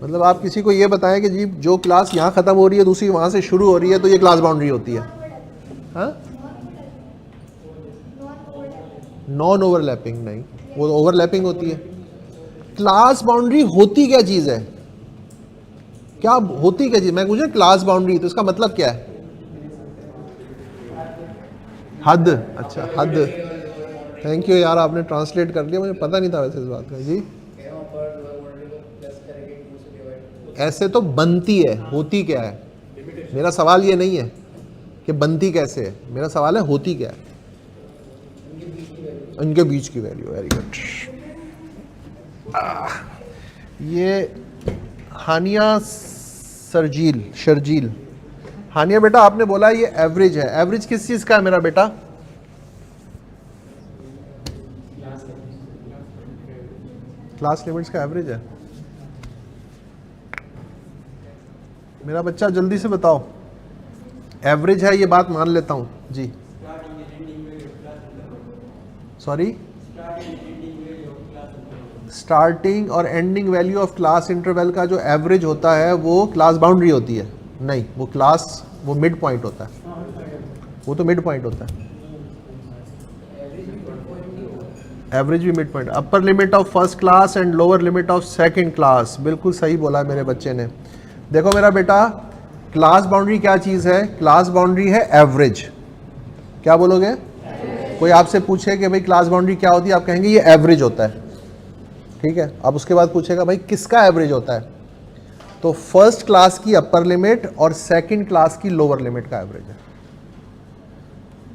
मतलब, आप किसी को ये बताएं कि जी जो क्लास यहाँ ख़त्म हो रही है दूसरी वहाँ से शुरू हो रही है तो ये क्लास बाउंड्री होती है। हाँ, नॉन ओवरलैपिंग नहीं, वो ओवरलैपिंग होती है। क्लास बाउंड्री होती क्या चीज़ है, क्या होती क्या चीज़, मैं पूछ रहा क्लास बाउंड्री तो इसका मतलब क्या है? हद। अच्छा, हद, थैंक यू यार, आपने ट्रांसलेट कर लिया, मुझे पता नहीं था वैसे इस बात का। जी, ऐसे तो बनती है, होती क्या है? मेरा सवाल ये नहीं है कि बनती कैसे है, मेरा सवाल है होती क्या है। इनके बीच की वैल्यू, वेरी गुड। ये हानिया शर्जील, हानिया बेटा आपने बोला ये एवरेज है, एवरेज किस चीज का है मेरा बेटा? क्लास लिमिट्स का एवरेज है। मेरा बच्चा जल्दी से बताओ, एवरेज है ये बात मान लेता हूं जी, सॉरी, स्टार्टिंग और ending value of class interval का जो एवरेज होता है वो क्लास बाउंड्री होती है? नहीं, वो क्लास, वो मिड पॉइंट होता है, वो तो मिड पॉइंट होता है। एवरेज भी mid point, upper limit of first class and lower limit of second class, बिल्कुल सही बोला मेरे बच्चे ने। देखो मेरा बेटा, क्लास बाउंड्री क्या चीज़ है? क्लास बाउंड्री है एवरेज। क्या बोलोगे? कोई आपसे पूछे कि भाई क्लास बाउंड्री क्या होती है, आप कहेंगे ये एवरेज होता है, ठीक है। अब उसके बाद पूछेगा भाई किसका एवरेज होता है, तो फर्स्ट क्लास की अपर लिमिट और सेकंड क्लास की लोअर लिमिट का एवरेज है।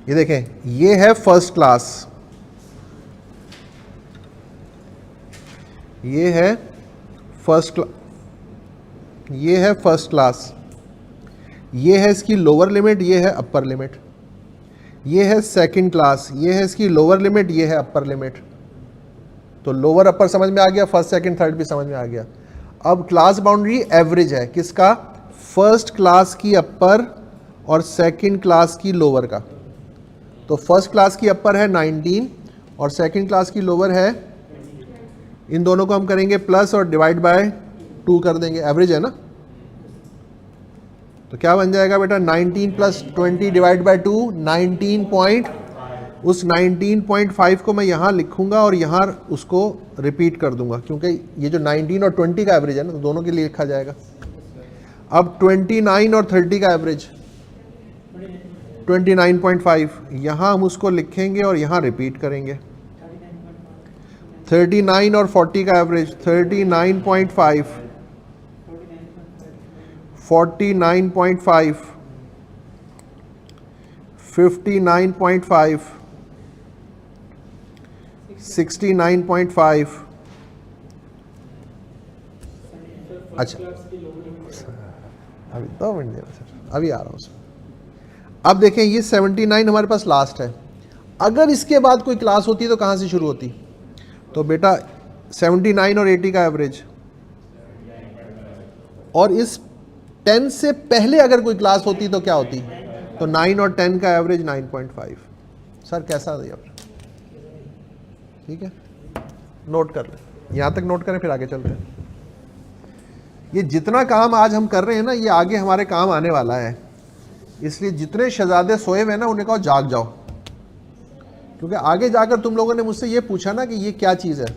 ये देखें, ये है फर्स्ट क्लास, ये है फर्स्ट क्लास, ये है फर्स्ट क्लास, ये है इसकी लोअर लिमिट, ये है अपर लिमिट। ये है सेकंड क्लास, ये है इसकी लोअर लिमिट, ये है अपर लिमिट। तो लोअर अपर समझ में आ गया, फर्स्ट सेकंड थर्ड भी समझ में आ गया। अब क्लास बाउंड्री एवरेज है किसका? फर्स्ट क्लास की अपर और सेकंड क्लास की लोअर का। तो फर्स्ट क्लास की अपर है 19 और सेकंड क्लास की लोअर है, इन दोनों को हम करेंगे प्लस और डिवाइड बाय 2 कर देंगे, एवरेज है ना। तो क्या बन जाएगा बेटा, 19 प्लस 20 डिवाइड बाय 2, 19. उस 19.5 को मैं यहाँ लिखूंगा और यहाँ उसको रिपीट कर दूंगा, क्योंकि ये जो 19 और 20 का एवरेज है ना, तो दोनों के लिए लिखा जाएगा। अब 29 और 30 का एवरेज 29.5, यहाँ हम उसको लिखेंगे और यहाँ रिपीट करेंगे। 39 और 40 का एवरेज 39.5, 49.5, 59.5, 69.5। अच्छा अभी 2 मिनट देना सर, अभी आ रहा हूँ सर। अब देखें ये 79 हमारे पास लास्ट है। अगर इसके बाद कोई क्लास होती तो कहाँ से शुरू होती? तो बेटा 79 और 80 का एवरेज, और इस 10 से पहले अगर कोई क्लास होती तो क्या होती? तो 9 और 10 का एवरेज 9.5। सर कैसा दिया? ठीक है, नोट कर लें, यहाँ तक नोट करें फिर आगे चलते हैं। ये जितना काम आज हम कर रहे हैं ना, ये आगे हमारे काम आने वाला है। इसलिए जितने शहजादे सोए हुए हैं ना, उन्हें कहो जाग जाओ, क्योंकि आगे जाकर तुम लोगों ने मुझसे ये पूछा ना कि ये क्या चीज़ है।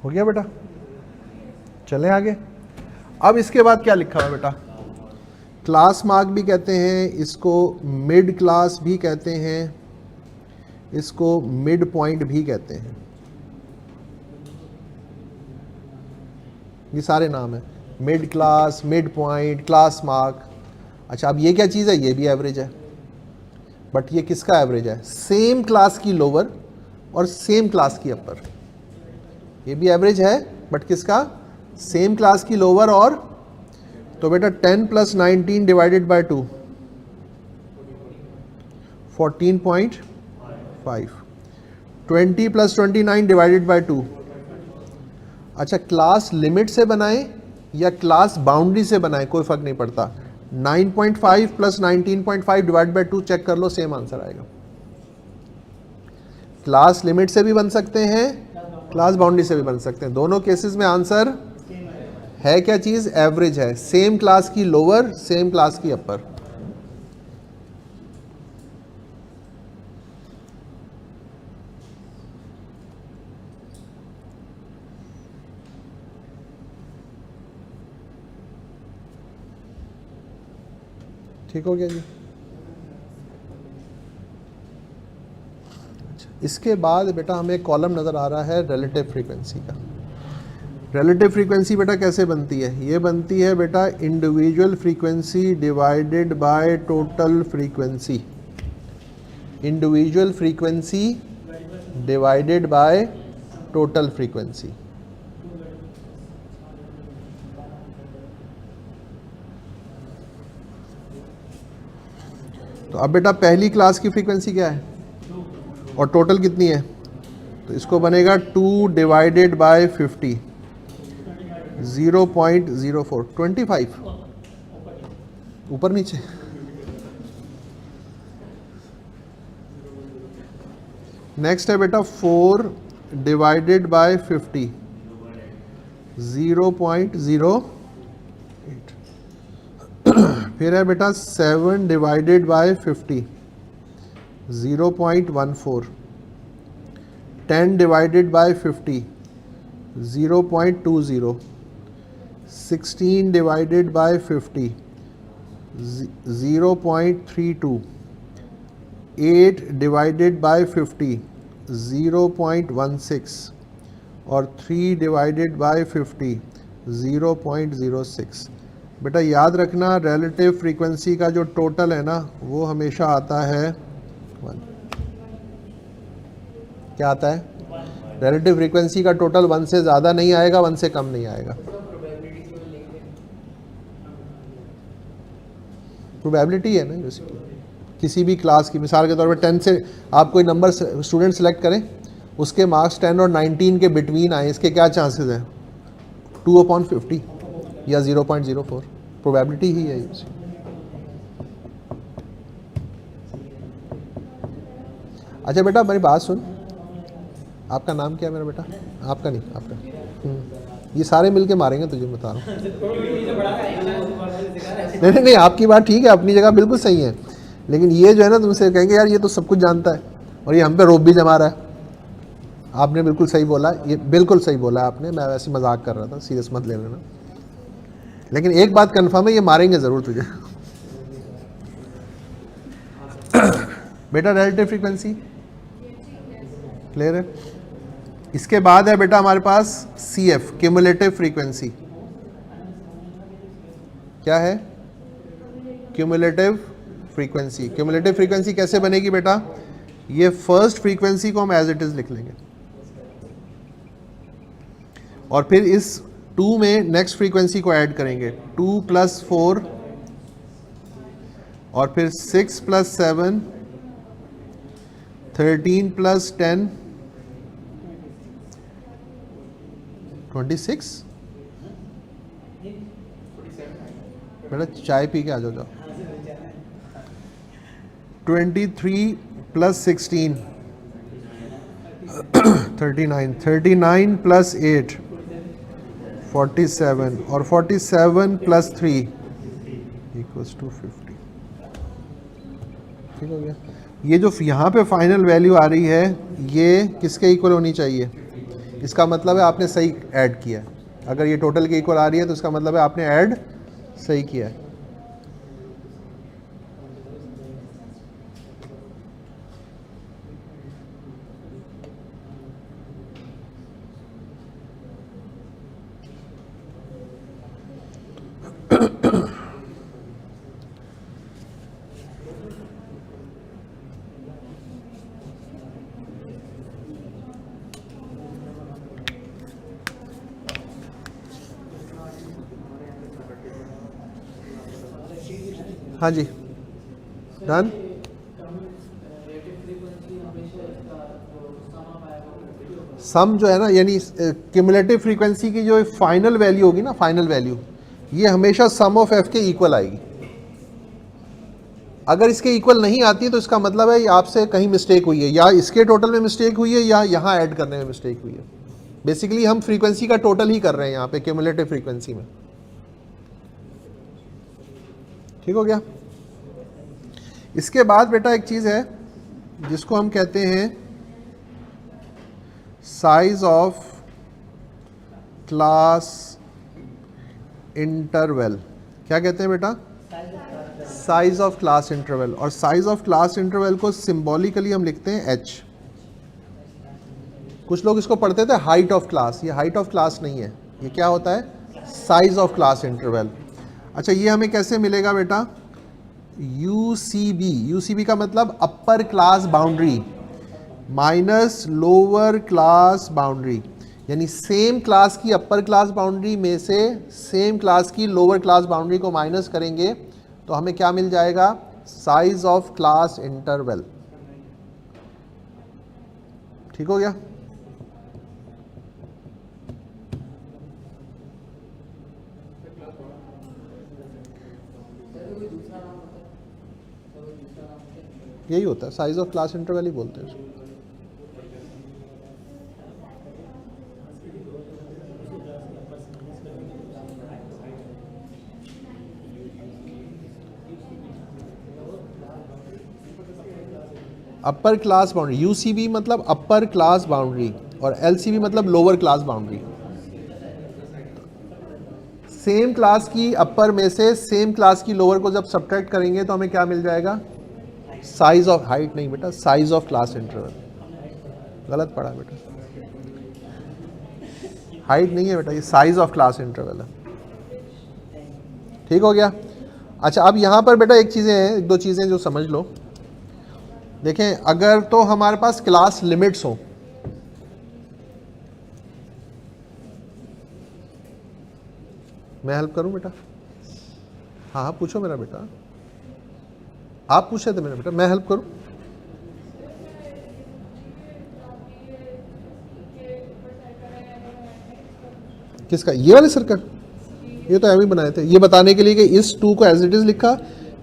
हो गया बेटा, चलें आगे। अब इसके बाद क्या लिखा है बेटा? क्लास मार्क भी कहते हैं इसको, मिड क्लास भी कहते हैं इसको, मिड पॉइंट भी कहते हैं। ये सारे नाम है, mid class, mid point, class mark. अच्छा अब ये क्या चीज़ है? ये भी एवरेज है, बट ये किसका एवरेज है? सेम क्लास की लोअर और सेम क्लास की अपर। ये भी एवरेज है, बट किसका? सेम क्लास की लोअर और, तो बेटा 10 + 19 डिवाइडेड बाय 2 14.5, 20 + 29 डिवाइडेड बाय 2। अच्छा क्लास लिमिट से बनाएं या क्लास बाउंड्री से बनाएं, कोई फर्क नहीं पड़ता। 9.5 + 19.5 डिवाइड बाय 2 चेक कर लो, सेम आंसर आएगा। क्लास लिमिट से भी बन सकते हैं, क्लास बाउंड्री से भी बन सकते हैं। दोनों केसेस में आंसर है क्या चीज? एवरेज है। सेम क्लास की लोअर, सेम क्लास की अपर। ठीक हो गया जी। इसके बाद बेटा हमें एक कॉलम नज़र आ रहा है रिलेटिव फ्रीक्वेंसी का। रिलेटिव फ्रीक्वेंसी बेटा कैसे बनती है? ये बनती है बेटा individual frequency divided by total frequency. Individual frequency divided by total frequency. तो अब बेटा पहली क्लास की फ्रीक्वेंसी क्या है और टोटल कितनी है? तो इसको बनेगा 2 डिवाइडेड बाय 50, 0.04, 25 ऊपर नीचे। नेक्स्ट है बेटा 4 डिवाइडेड बाय 50, 0.08। फिर है बेटा 7 divided by 50, 0.14। 10 divided by 50, 0.20। 16 divided by 50, 0.32। 8 divided by 50, 0.16 और 3 डिवाइडेड बाय 50, 0.06। बेटा याद रखना रिलेटिव फ्रीक्वेंसी का जो टोटल है ना, वो हमेशा आता है 1। क्या आता है? रिलेटिव फ्रीक्वेंसी का टोटल 1 से ज़्यादा नहीं आएगा, 1 से कम नहीं आएगा। प्रोबेबिलिटी है ना बेसिकली किसी भी क्लास की। मिसाल के तौर पे 10 से आप कोई नंबर स्टूडेंट सेलेक्ट करें, उसके मार्क्स 10 और 19 के बिटवीन आए, इसके क्या चांसेस हैं? 2/50 या 0.04। प्रोबेबिलिटी ही है ये। अच्छा बेटा मेरी बात सुन, आपका नाम क्या है मेरा बेटा? आपका नहीं, आपका। ये सारे मिलके मारेंगे तुझे, बता रहा हूँ। नहीं, आपकी बात ठीक है, अपनी जगह बिल्कुल सही है, लेकिन ये जो है ना तुमसे कहेंगे यार ये तो सब कुछ जानता है और ये हम पे रोब भी जमा रहा है। आपने बिल्कुल सही बोला, ये बिल्कुल सही बोला आपने, मैं वैसे मजाक कर रहा था, सीरियस मत ले लेना। लेकिन एक बात कंफर्म है, ये मारेंगे ज़रूर तुझे। बेटा रिलेटिव फ्रीक्वेंसी क्लियर है? इसके बाद है बेटा हमारे पास CF क्यूमुलेटिव फ्रीक्वेंसी। क्या है? Cumulative frequency. क्यूमुलेटिव फ्रीक्वेंसी कैसे बनेगी बेटा? ये फर्स्ट फ्रीक्वेंसी को हम एज इट इज लिख लेंगे और फिर इस 2 में नेक्स्ट फ्रीक्वेंसी को ऐड करेंगे, 2 + 4 और फिर 6 + 7, 13 + 10, 26। बेटा चाय पी के आ जाओ। 23 + 16, 39, 39 + 8, 47 और 47 + 3 = 50। ठीक हो गया? ये जो यहाँ पे फाइनल वैल्यू आ रही है ये किसके इक्वल होनी चाहिए? इसका मतलब है आपने सही ऐड किया है। अगर ये टोटल के इक्वल आ रही है तो इसका मतलब है आपने ऐड सही किया है। हाँ जी, डन। सम जो है ना, यानी क्यूमुलेटिव फ्रीक्वेंसी की जो फाइनल वैल्यू होगी ना, फाइनल वैल्यू, ये हमेशा सम ऑफ f के इक्वल आएगी। अगर इसके इक्वल नहीं आती है तो इसका मतलब है आपसे कहीं मिस्टेक हुई है, या इसके टोटल में मिस्टेक हुई है या यहाँ ऐड करने में मिस्टेक हुई है। बेसिकली हम फ्रीक्वेंसी का टोटल ही कर रहे हैं यहाँ पे क्यूमुलेटिव फ्रीक्वेंसी में। ठीक हो गया? इसके बाद बेटा एक चीज़ है जिसको हम कहते हैं साइज ऑफ क्लास इंटरवल। क्या कहते हैं बेटा? Size of class interval. और साइज ऑफ क्लास इंटरवल को सिंबॉलिकली हम लिखते हैं h। कुछ लोग इसको पढ़ते थे हाइट ऑफ क्लास, ये हाइट ऑफ क्लास नहीं है, ये क्या होता है? Size of class interval. अच्छा ये हमें कैसे मिलेगा बेटा? UCB का मतलब upper class boundary minus lower class boundary, यानी सेम क्लास की अपर क्लास बाउंड्री में से सेम क्लास की लोअर क्लास बाउंड्री को माइनस करेंगे तो हमें क्या मिल जाएगा? Size of class interval. ठीक हो गया? यही होता है, साइज ऑफ क्लास इंटरवल ही बोलते हैं उसको। अपर क्लास बाउंड्री, UCB मतलब अपर क्लास बाउंड्री और LCB मतलब lower class boundary. Same class की अपर में से सेम क्लास की लोअर को जब सब्ट्रैक्ट करेंगे तो हमें क्या मिल जाएगा? साइज ऑफ, हाइट नहीं बेटा, साइज ऑफ क्लास इंटरवल। गलत पढ़ा बेटा, हाइट नहीं है बेटा, ये साइज ऑफ क्लास इंटरवल है। ठीक हो गया? अच्छा अब यहां पर बेटा एक चीजें हैं, एक दो चीजें जो समझ लो। देखें, अगर तो हमारे पास क्लास लिमिट्स हो, मैं हेल्प करूं बेटा? हाँ हाँ पूछो मेरा बेटा, आप पूछे थे मेरा बेटा, मैं हेल्प करूं? किसका? ये वाले सर्कल? ये तो एम ही बनाए थे, ये बताने के लिए कि इस 2 को एज इट इज लिखा,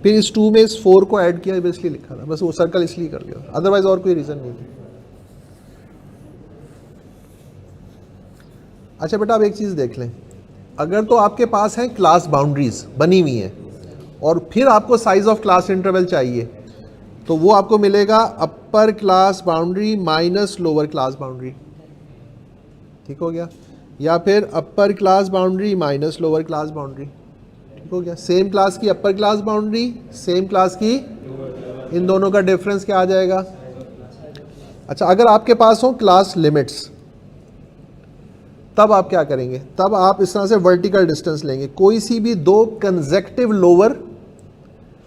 फिर इस 2 में इस 4 को ऐड किया, इसलिए लिखा था बस, वो सर्कल इसलिए कर लिया, अदरवाइज और कोई रीजन नहीं थी। अच्छा बेटा, अब एक चीज़ देख लें, अगर तो आपके पास है क्लास बाउंड्रीज बनी हुई हैं और फिर आपको साइज ऑफ क्लास इंटरवल चाहिए, तो वो आपको मिलेगा upper class boundary minus lower class boundary, ठीक हो गया? या फिर upper class boundary minus lower class boundary, ठीक हो गया? सेम क्लास की upper class boundary, same class की, इन दोनों का डिफरेंस क्या आ जाएगा? अच्छा, अगर आपके पास हो क्लास लिमिट्स, तब आप क्या करेंगे? तब आप इस तरह से वर्टिकल डिस्टेंस लेंगे, कोई सी भी 2 कंसेक्टिव लोअर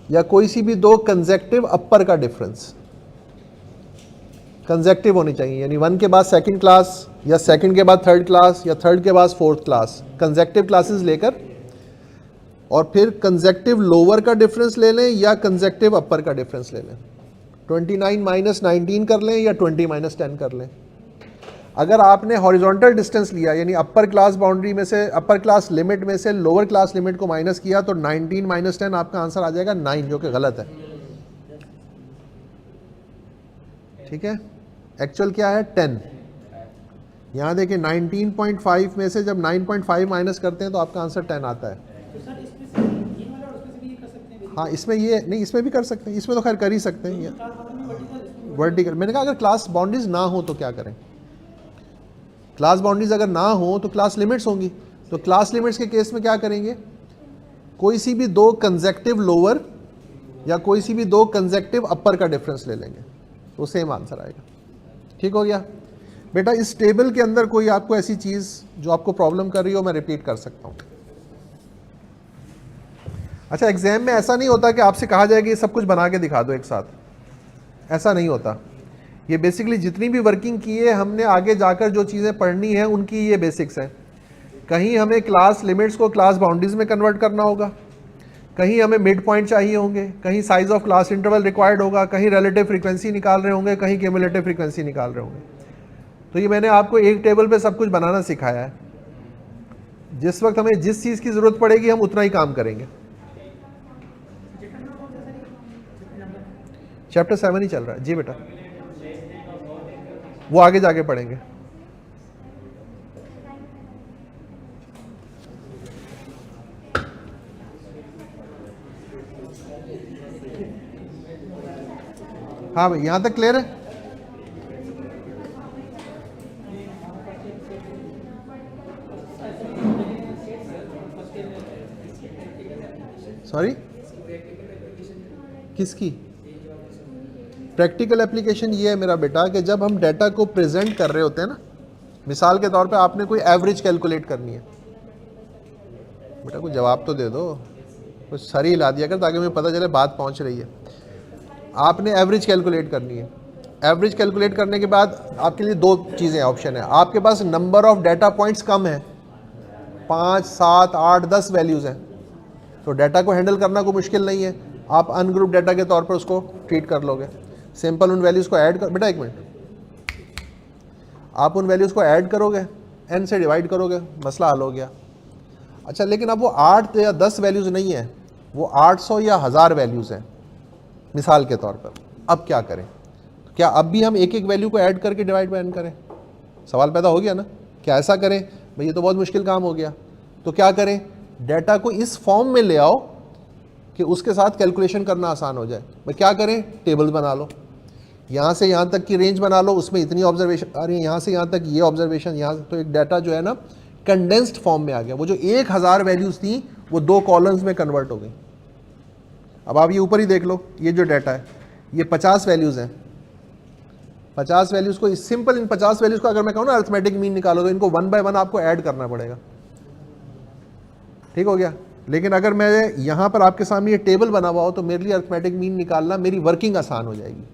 या कोई सी भी 2 कंसेक्टिव अपर का डिफरेंस कंसेक्टिव होनी चाहिए, यानी 1 के बाद सेकंड क्लास या सेकंड के बाद थर्ड क्लास या थर्ड के बाद फोर्थ क्लास, कंसेक्टिव क्लासेस लेकर, और फिर कंसेक्टिव लोअर का डिफरेंस ले लें या कंसेक्टिव अपर का डिफरेंस ले लें। 29 माइनस 19 कर लें या 20 माइनस 10 कर लें। अगर आपने हॉरिजॉन्टल डिस्टेंस लिया, यानी अपर क्लास बाउंड्री में से, अपर क्लास लिमिट में से लोअर क्लास लिमिट को माइनस किया, तो 19 माइनस 10 आपका आंसर आ जाएगा 9, जो कि गलत है। ठीक है, एक्चुअल क्या है? 10। यहाँ देखिए 19.5 में से जब 9.5 माइनस करते हैं तो आपका आंसर 10 आता है। हाँ, इसमें ये नहीं, इसमें भी कर सकते हैं, इसमें तो खैर कर ही सकते हैं वर्टिकल। मैंने कहा अगर क्लास बाउंड्रीज ना हो तो क्या करें? क्लास बाउंड्रीज अगर ना हो तो क्लास लिमिट्स होंगी, तो क्लास लिमिट्स के केस में क्या करेंगे? कोई सी भी 2 कंसेक्टिव लोअर या कोई सी भी 2 कंसेक्टिव अपर का डिफरेंस ले लेंगे, तो सेम आंसर आएगा। ठीक हो गया बेटा? इस टेबल के अंदर कोई आपको ऐसी चीज़ जो आपको प्रॉब्लम कर रही हो, मैं रिपीट कर सकता हूँ। अच्छा, एग्जाम में ऐसा नहीं होता कि आपसे कहा जाए कि ये सब कुछ बना के दिखा दो एक साथ, ऐसा नहीं होता। ये बेसिकली जितनी भी वर्किंग की है हमने, आगे जाकर जो चीज़ें पढ़नी है उनकी ये बेसिक्स हैं। कहीं हमें क्लास लिमिट्स को क्लास बाउंड्रीज में कन्वर्ट करना होगा, कहीं हमें मिड पॉइंट चाहिए होंगे, कहीं size of class interval required होगा, कहीं रिलेटिव फ्रीक्वेंसी निकाल रहे होंगे, कहीं क्यूमुलेटिव फ्रीक्वेंसी निकाल रहे होंगे। तो ये मैंने आपको एक टेबल पे सब कुछ बनाना सिखाया है। जिस वक्त हमें जिस चीज़ की ज़रूरत पड़ेगी हम उतना ही काम करेंगे। चैप्टर 7 ही चल रहा है जी बेटा, वो आगे जाके पढ़ेंगे। हाँ भाई, यहाँ तक क्लियर है? सॉरी, किसकी प्रैक्टिकल एप्लीकेशन? ये है मेरा बेटा कि जब हम डाटा को प्रेजेंट कर रहे होते हैं ना, मिसाल के तौर पे आपने कोई एवरेज कैलकुलेट करनी है, बेटा कोई जवाब तो दे दो, कुछ सर ही हिला दिया कर ताकि मुझे पता चले बात पहुंच रही है। आपने एवरेज कैलकुलेट करनी है। एवरेज कैलकुलेट करने के बाद आपके लिए 2 चीज़ें ऑप्शन है। आपके पास नंबर ऑफ डाटा पॉइंट्स कम है, 5, 7, 8, 10 वैल्यूज़ हैं, तो डाटा को हैंडल करना कोई मुश्किल नहीं है, आप अनग्रुप डाटा के तौर पर उसको ट्रीट कर लोगे। सिंपल उन वैल्यूज़ को ऐड कर, बेटा एक मिनट, आप उन वैल्यूज़ को ऐड करोगे, n से डिवाइड करोगे, मसला हल हो गया। अच्छा, लेकिन अब वो 8 या 10 वैल्यूज़ नहीं है, वो 800 या 1000 वैल्यूज़ हैं मिसाल के तौर पर। अब क्या करें? क्या अब भी हम एक एक वैल्यू को ऐड करके डिवाइड बाय n करें? सवाल पैदा हो गया ना, क्या ऐसा करें? भाई ये तो बहुत मुश्किल काम हो गया। तो क्या करें? डाटा को इस फॉर्म में ले आओ कि उसके साथ कैलकुलेशन करना आसान हो जाए। भाई क्या करें? टेबल बना लो, यहाँ से यहाँ तक की रेंज बना लो, उसमें इतनी ऑब्जर्वेशन आ रही है, यहाँ से यहाँ तक ये ऑब्जर्वेशन, यहाँ तो एक डाटा जो है ना कंडेंस्ड फॉर्म में आ गया। वो जो 1000 वैल्यूज़ थी वो 2 कॉलम्स में कन्वर्ट हो गई। अब आप ये ऊपर ही देख लो, ये जो डाटा है ये 50 वैल्यूज़ हैं। 50 वैल्यूज़ को सिंपल, इन 50 वैल्यूज़ को अगर मैं कहूँ ना अरिथमेटिक मीन निकालो, तो इनको 1 बाय 1 आपको ऐड करना पड़ेगा। ठीक हो गया? लेकिन अगर मैं यहाँ पर आपके सामने ये टेबल बना हुआ हो तो मेरे लिए अरिथमेटिक मीन निकालना, मेरी वर्किंग आसान हो जाएगी।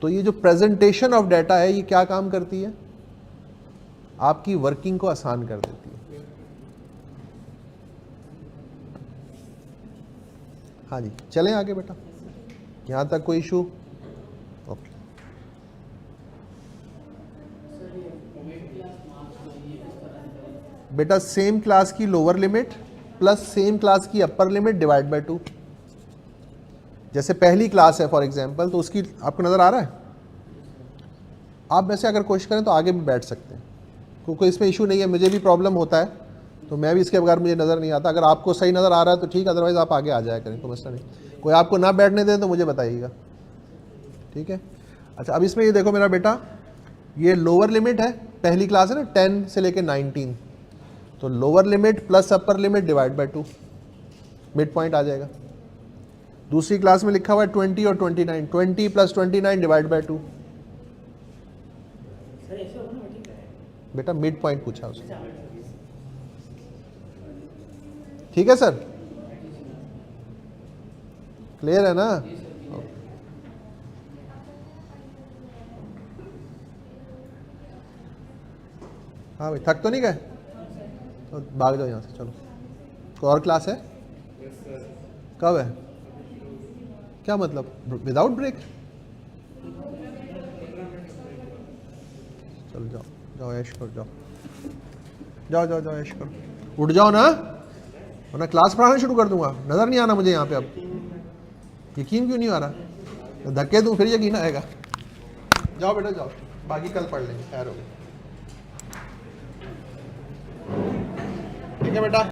तो ये जो प्रेजेंटेशन ऑफ डाटा है ये क्या काम करती है, आपकी वर्किंग को आसान कर देती है। हाँ जी, चलें आगे बेटा, यहां तक कोई इशू? ओके। बेटा सेम क्लास की lower limit plus same class की अपर लिमिट डिवाइड बाय 2। जैसे पहली क्लास है फॉर एग्जांपल, तो उसकी आपको नज़र आ रहा है? आप वैसे अगर कोशिश करें तो आगे भी बैठ सकते हैं, क्योंकि इसमें इशू नहीं है। मुझे भी प्रॉब्लम होता है, तो मैं भी इसके बगैर मुझे नज़र नहीं आता। अगर आपको सही नज़र आ रहा है तो ठीक, अदरवाइज़ आप आगे आ जाया करें, तो मसला नहीं। कोई आपको ना बैठने दें तो मुझे बताइएगा, ठीक है? अच्छा, अब इसमें ये देखो मेरा बेटा, ये लोअर लिमिट है, पहली क्लास है ना 10 से लेके 19, तो lower limit plus upper limit divide by 2, mid point आ जाएगा। दूसरी क्लास में लिखा हुआ है 20 और 29, 20 प्लस 29 डिवाइड बाय 2। बेटा मिड पॉइंट पूछा उसने, ठीक है सर? क्लियर है ना? हाँ भाई, थक तो नहीं गए? तो भाग जाओ यहाँ से, चलो। कोई और क्लास है? कब है? क्या मतलब विदाउट ब्रेक? चलो जाओ जाओ, ऐश करो, जाओ जाओ जाओ जाओ, ऐश करो, उठ जाओ ना, वरना क्लास पढ़ाना शुरू कर दूंगा। नज़र नहीं आना मुझे यहाँ पे। अब यकीन क्यों नहीं आ रहा? धक्के दूँ फिर यकीन आएगा। जाओ बेटा जाओ, बाकी कल पढ़ लेंगे, खैर हो गई, ठीक है बेटा।